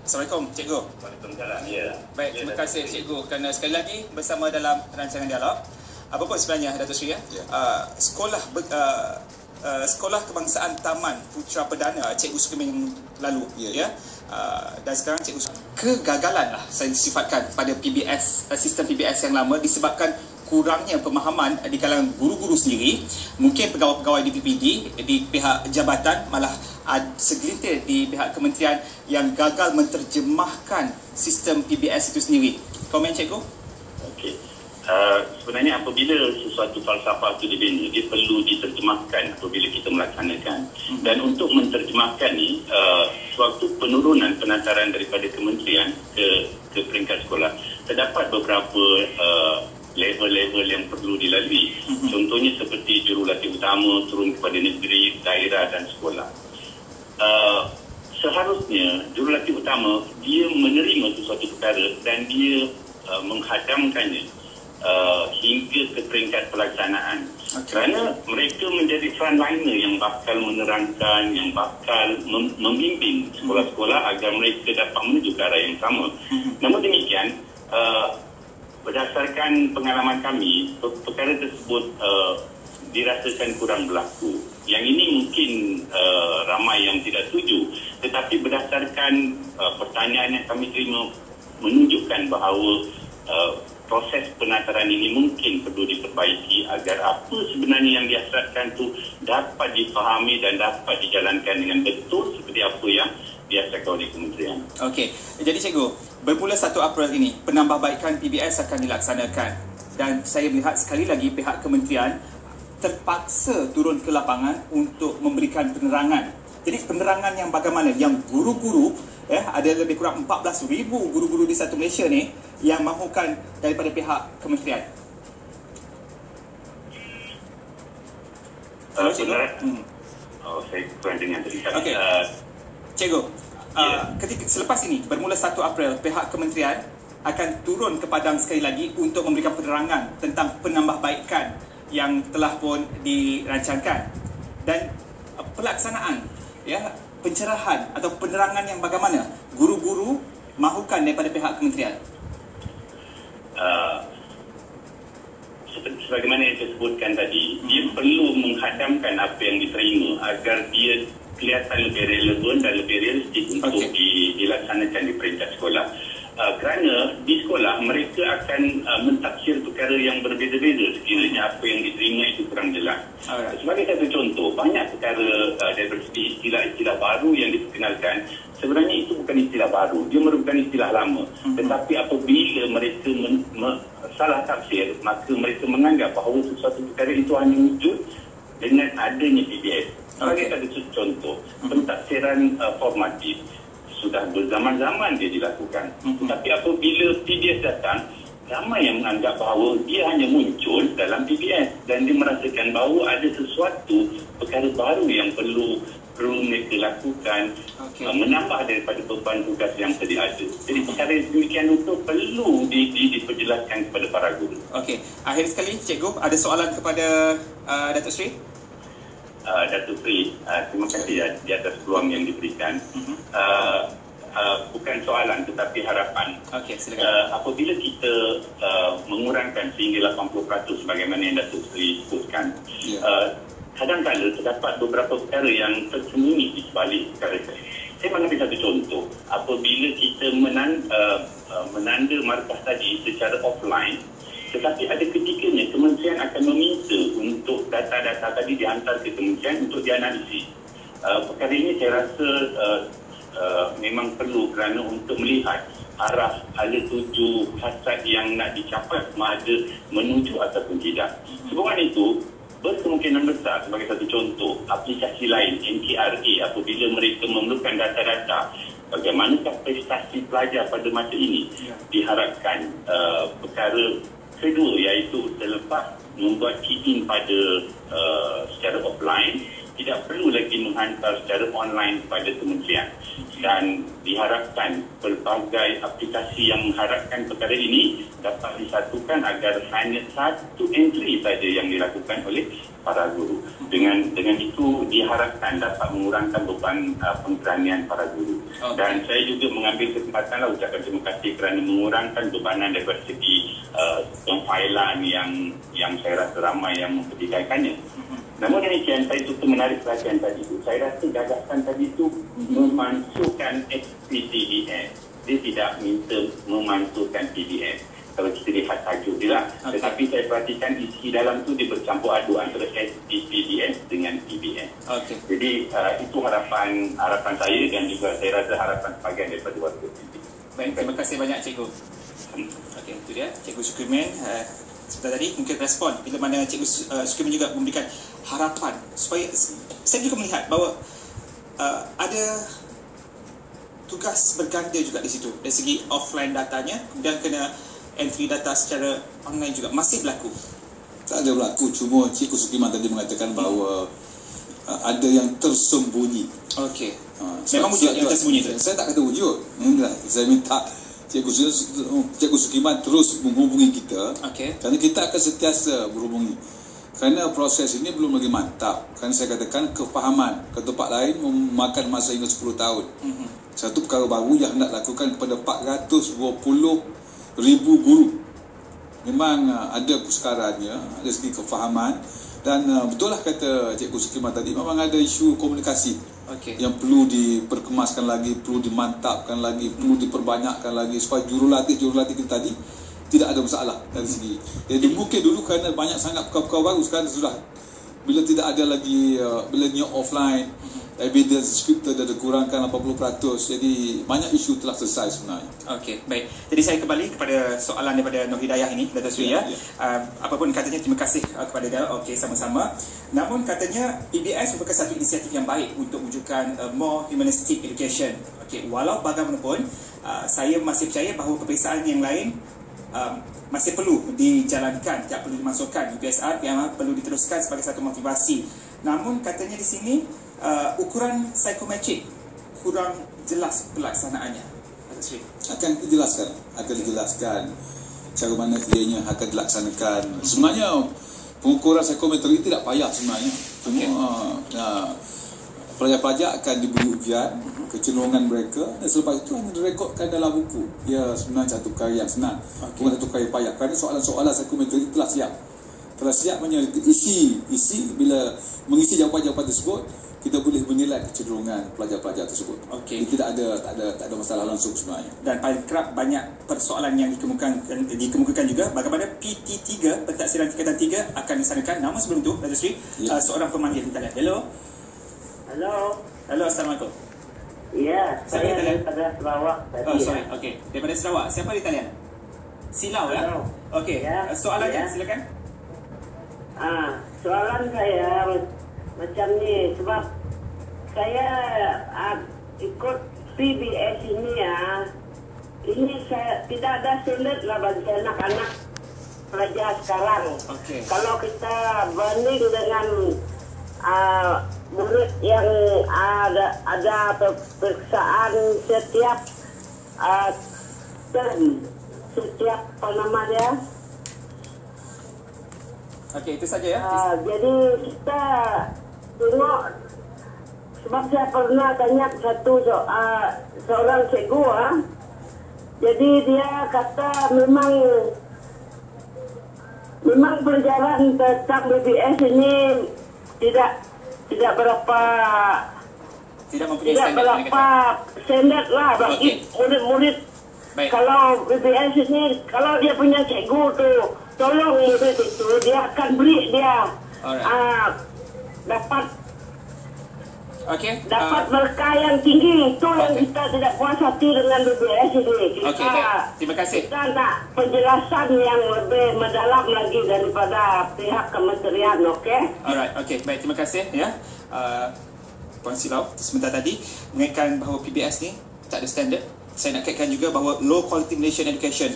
Assalamualaikum, Cikgu. Waalaikumsalam. Ya. Baik, terima kasih Cikgu kerana sekali lagi bersama dalam rancangan dialog. Apa pun sebenarnya Datuk Seri Sekolah Kebangsaan Taman Putra Perdana Cikgu suka minggu lalu dan sekarang Cikgu kegagalan saya sifatkan pada PBS, sistem PBS yang lama disebabkan kurangnya pemahaman di kalangan guru-guru sendiri, mungkin pegawai-pegawai di PPD, di pihak jabatan, malah segelintir di pihak kementerian yang gagal menterjemahkan sistem PBS itu sendiri. Komen Cikgu? Okey. Sebenarnya apabila sesuatu falsafah itu dibina, dia perlu diterjemahkan apabila kita melaksanakan. Dan untuk menterjemahkan ni, suatu penurunan penantaran daripada kementerian ke peringkat sekolah, terdapat beberapa level-level yang perlu dilalui. Contohnya seperti jurulatih utama turun kepada negeri, daerah dan sekolah. Seharusnya jurulatih utama dia menerima sesuatu perkara dan dia menghadamkannya hingga ke peringkat pelaksanaan. Kerana mereka menjadi frontliner yang bakal menerangkan, yang bakal membimbing sekolah-sekolah agar mereka dapat menuju ke arah yang sama. Namun demikian, berdasarkan pengalaman kami, perkara tersebut dirasakan kurang berlaku. Yang ini mungkin ramai yang tidak setuju, tetapi berdasarkan pertanyaan yang kami terima menunjukkan bahawa proses penantaran ini mungkin perlu diperbaiki agar apa sebenarnya yang dihasratkan itu dapat difahami dan dapat dijalankan dengan betul seperti apa yang dihasilkan oleh kementerian. Okey, jadi Cikgu, bermula 1 April ini penambahbaikan PBS akan dilaksanakan dan saya melihat sekali lagi pihak kementerian terpaksa turun ke lapangan untuk memberikan penerangan. Jadi penerangan yang bagaimana, yang guru-guru ada lebih kurang 14,000 guru-guru di satu Malaysia ni yang mahukan daripada pihak kementerian. Hello, Cikgu. Saya kurang dengar tadi. Okey. Cikgu, selepas ini bermula 1 April pihak kementerian akan turun ke padang sekali lagi untuk memberikan penerangan tentang penambahbaikan yang telah pun dirancangkan dan pelaksanaan pencerahan atau penerangan yang bagaimana guru-guru mahukan daripada pihak kementerian. Sebagaimana yang saya sebutkan tadi, dia perlu menghadamkan apa yang diterima agar dia kelihatan lebih relevan dan lebih realistik untuk dilaksanakan di peringkat sekolah. Kerana di sekolah mereka akan mentafsir perkara yang berbeza-beza sekiranya apa yang diterima itu kurang jelas. Sebagai satu contoh, banyak perkara dari segi istilah-istilah baru yang diperkenalkan, sebenarnya itu bukan istilah baru, dia merupakan istilah lama. Tetapi apabila mereka salah tafsir, maka mereka menganggap bahawa sesuatu perkara itu hanya wujud dengan adanya PBS. Sebagai satu contoh, pentafsiran formatif sudah berzaman-zaman dia dilakukan. Tetapi apabila PBS datang, ramai yang menganggap bahawa dia hanya muncul dalam PBS dan dia merasakan bahawa ada sesuatu perkara baru yang perlu mereka lakukan, menambah daripada beban tugas yang sedia ada. Jadi perkara demikian itu perlu diperjelaskan kepada para guru. Okey, akhir sekali Cikgu, ada soalan kepada Datuk Seri? Datuk Seri, terima kasih di atas peluang yang diberikan. Bukan soalan tetapi harapan. Silakan. Apabila kita mengurangkan sehingga 80% sebagaimana yang Datuk Seri sebutkan, kadang-kadang terdapat beberapa perkara yang tersembunyi di sebalik perkara itu. Saya mengambil satu contoh. Apabila kita menanda markah tadi secara offline, tetapi ada ketikanya kementerian akan meminta untuk data-data tadi dihantar ke kementerian untuk dianalisis. Perkara ini saya rasa memang perlu kerana untuk melihat arah ada tuju hasrat yang nak dicapai sama ada menuju ataupun tidak. Sebab itu, berkemungkinan besar sebagai satu contoh, aplikasi lain NKRA apabila mereka memerlukan data-data bagaimanakah prestasi pelajar pada masa ini, diharapkan perkara kedua iaitu selepas membuat key-in pada secara offline, tidak perlu lagi menghantar secara online kepada kementerian. Dan diharapkan pelbagai aplikasi yang mengharapkan perkara ini dapat disatukan agar hanya satu entry saja yang dilakukan oleh para guru. Dengan itu diharapkan dapat mengurangkan beban penggeranian para guru. Dan saya juga mengambil kesempatan ucapkan terima kasih kerana mengurangkan bebanan daripada segi pengfailan yang saya rasa ramai yang memperdagangkannya. Namun demikian, saya cukup menarik perhatian tadi itu. Saya rasa gagasan tadi itu memasukkan SPTDS. Dia tidak minta memasukkan PDS. Kalau kita lihat tajuk dia lah. Tetapi saya perhatikan isi dalam tu dia bercampur aduk antara SPDS dengan PBS. Jadi itu harapan saya dan juga saya rasa harapan sebahagian daripada warga sendiri. Baik, terima kasih banyak cikgu. Okey, itu dia Cikgu Syukrimin. Sebentar tadi mungkin respon bila mana Cikgu Syukrimin juga memberikan harapan supaya saya juga melihat bahawa ada tugas berganda juga di situ dari segi offline datanya, kemudian kena entry data secara online juga masih berlaku. Tak ada berlaku, cuma Cikgu Syukrimin tadi mengatakan bahawa ada yang tersembunyi. Okey. Memang wujud yang tersembunyi tu. Saya tak kata wujud. Saya minta Cikgu Syukrimin terus menghubungi kita. Kerana kita akan sentiasa berhubungi. Kerana proses ini belum lagi mantap. Kerana saya katakan kefahaman ke tempat lain memakan masa hingga 10 tahun. Satu perkara baru yang hendak lakukan kepada 420,000 guru. Memang ada pusarannya, ada segi kefahaman. Dan betul lah kata Cikgu Syukrimin tadi, memang ada isu komunikasi yang perlu diperkemaskan lagi, perlu dimantapkan lagi, perlu diperbanyakkan lagi supaya jurulatih kita tadi tidak ada masalah dari segi. Jadi mungkin dulu kerana banyak sangat perkara-perkara baru, sekarang sudah bila tidak ada lagi bila ni offline, evidence scripted dah dikurangkan 80%. Jadi banyak isu telah selesai sebenarnya. Okey, baik. Jadi saya kembali kepada soalan daripada Nur Hidayah ini, Dato' Sri ya. Apapun katanya, terima kasih kepada dia. Okey, sama-sama. Namun katanya PBS merupakan satu inisiatif yang baik untuk wujudkan more humanistic education. Okey, walau bagaimanapun saya masih percaya bahawa peperiksaan yang lain masih perlu dijalankan, tidak perlu dimasukkan. UPSR yang perlu diteruskan sebagai satu motivasi. Namun katanya di sini ukuran psikometrik kurang jelas pelaksanaannya. Akan dijelaskan cara mana ianya akan dilaksanakan. Sebenarnya pengukuran psikometrik tidak payah sebenarnya. Cuma pelajar-pelajar akan diberi ujian kecenderungan mereka dan selepas itu hanya direkodkan dalam buku. Ya, sebenarnya satu perkara yang senang, bukan satu perkara yang payah. Kerana soalan-soalan psikometrik telah siap menyertai isi bila mengisi jawapan-jawapan tersebut, kita boleh menilai kecenderungan pelajar-pelajar tersebut. Jadi tidak ada masalah langsung sebenarnya. Dan paling kerap banyak persoalan yang dikemukakan juga bagaimana PT3 pentaksiran tingkatan 3 akan disanakan. Namun sebelum itu, Dato' Sri, seorang pemanggil di talian. Hello, Assalamualaikum. Ya, saya daripada Sarawak tadi. Sorry. Okey, daripada Sarawak. Siapa di talian? Silau ya? Okey, soalannya silakan. Soalan saya macam ni, sebab saya ikut PBS ini ini saya tidak ada sulit lah bagi anak-anak pelajar sekarang. Kalau kita banding dengan murid yang ada peperiksaan setiap apa nama dia. Okey, itu saja ya. Jadi kita tengok, sebab saya pernah tanya seorang cikgu, jadi dia kata memang pelajaran tentang BBS ini tidak berapa standard lah bagi murid-murid. Kalau BBS ini, kalau dia punya cikgu tu tolong murid itu, dia akan beri dia dapat berkah yang tinggi. Itu yang kita tidak puas hati dengan BBS ini. Terima kasih. Kita nak penjelasan yang lebih mendalam lagi daripada pihak kementerian. Okey, baik, terima kasih ya. Puan Silau sebentar tadi mengaitkan bahawa PBS ni tak ada standard. Saya nak kaitkan juga bahawa low quality Malaysian education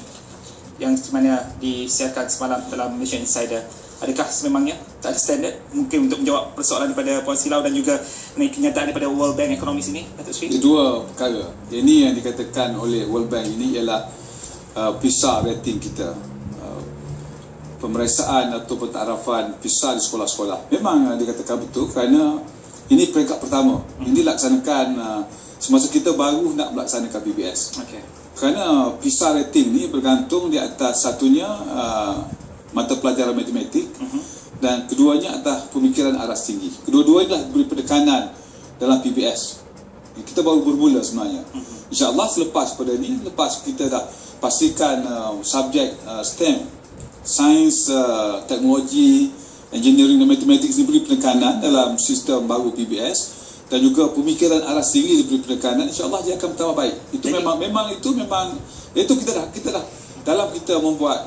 yang sebenarnya disiarkan semalam dalam Malaysia Insider, adakah sememangnya tak ada standard? Mungkin untuk menjawab persoalan daripada Puan Silau dan juga kenyataan daripada World Bank ekonomi sini, Dato' Sri. Dua perkara. Ini yang dikatakan oleh World Bank ini ialah PISA rating kita. pemeriksaan atau pentarafan PISA di sekolah-sekolah. Memang dikatakan betul kerana ini peringkat pertama. Ini dilaksanakan semasa kita baru nak melaksanakan PBS. Kerana PISA rating ni bergantung di atas satunya mata pelajaran matematik dan keduanya adalah pemikiran aras tinggi. Kedua-duanya dah beri penekanan dalam PBS. Kita baru bermula sebenarnya. InsyaAllah selepas pada ni, lepas kita dah pastikan subjek STEM, sains, teknologi, engineering dan matematik diberi penekanan dalam sistem baru PBS dan juga pemikiran aras tinggi diberi penekanan, insya-Allah dia akan bertambah baik. Itu memang itu kita dah dalam kita membuat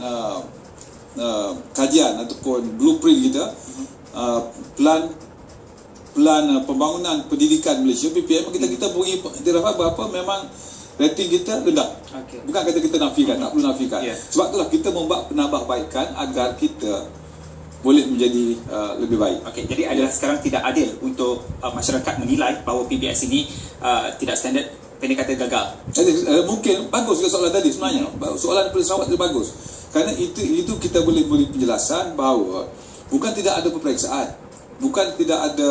kajian ataupun blueprint kita, plan pembangunan pendidikan Malaysia PPM, kita beri dirafat berapa memang rating kita rendah. Bukan kata kita nafikan, tak perlu nafikan. Sebab itulah kita membuat penambahbaikan agar kita boleh menjadi lebih baik. Jadi adalah sekarang tidak adil untuk masyarakat menilai bahawa PBS ini tidak standard, pendek kata gagal. Jadi mungkin bagus juga soalan tadi sebenarnya. Soalan daripada sahabat itu bagus. Kerana itu kita boleh beri penjelasan bahawa bukan tidak ada peperiksaan, bukan tidak ada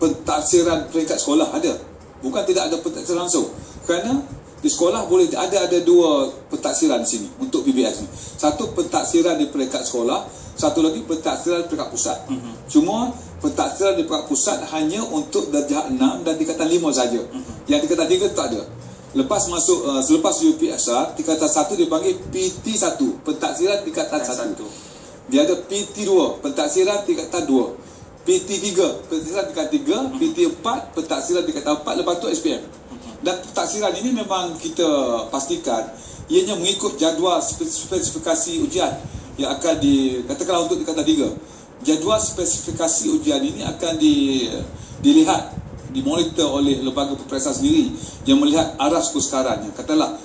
pentafsiran peringkat sekolah, ada. Bukan tidak ada pentafsiran langsung. Kerana di sekolah boleh ada dua pentafsiran di sini untuk PBS ni. Satu pentafsiran di peringkat sekolah, satu lagi pentafsiran di peringkat pusat. Cuma pentafsiran di peringkat pusat hanya untuk darjah 6 dan tingkatan 5 saja. Yang tingkatan 3 tak ada. Lepas masuk selepas UPSR, tingkatan 1 dipanggil PT1, pentafsiran tingkatan 1. Dia ada PT2, pentafsiran tingkatan 2. PT3, pentafsiran tingkatan 3, PT4, pentafsiran tingkatan 4, lepas tu SPM. Dan pentafsiran ini memang kita pastikan ianya mengikut jadual spesifikasi ujian yang akan katakanlah untuk tingkatan 3. Jadual spesifikasi ujian ini akan dilihat, dimonitor oleh lembaga peperiksaan sendiri yang melihat aras kesukaran. Katakanlah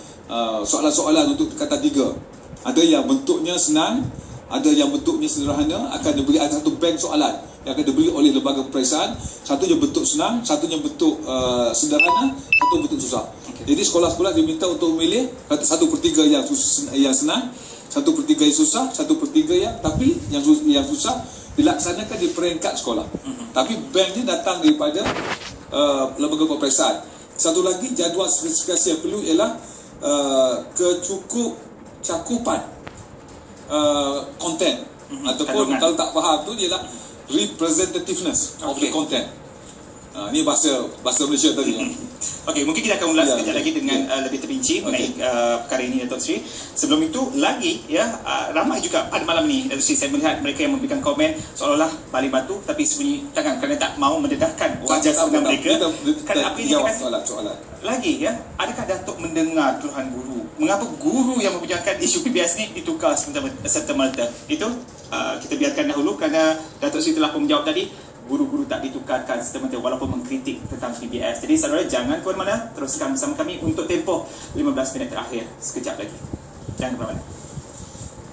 soalan-soalan untuk tingkatan 3. Ada yang bentuknya senang, ada yang bentuknya sederhana, akan diberi ada satu bank soalan yang akan diberi oleh lembaga peperiksaan. Satunya bentuk senang, satunya bentuk sederhana, satu bentuk susah. Jadi sekolah-sekolah diminta untuk memilih 1/3 yang senang, 1/3 yang susah, 1/3 yang susah dilaksanakan di peringkat sekolah. Tapi bank ni datang daripada lembaga peperiksaan. Satu lagi jadual spesifikasi yang perlu ialah cakupan content ataupun kalau tak faham tu ialah representativeness of the content. Ini bahasa Malaysia tadi. Mungkin kita akan ulas sekejap lagi dengan lebih terperinci mengenai perkara ini, Datuk Seri. Sebelum itu lagi ramai juga pada malam ini, Datuk Seri, saya melihat mereka yang memberikan komen seolah-olah baling batu tapi sembunyi tangan kerana tak mahu mendedahkan wajah sebenar mereka. Kan apa ini soalan lagi adakah Datuk mendengar keluhan guru? Mengapa guru yang memperjuangkan isu PBS ni ditukar serta-merta? Itu kita biarkan dahulu kerana Datuk Seri telah pun menjawab tadi. Guru-guru tak ditukarkan serta-merta walaupun mengkritik tentang PBS. Jadi saudara, jangan ke mana-mana, teruskan bersama kami untuk tempoh 15 minit terakhir sekejap lagi. Jangan ke mana-mana.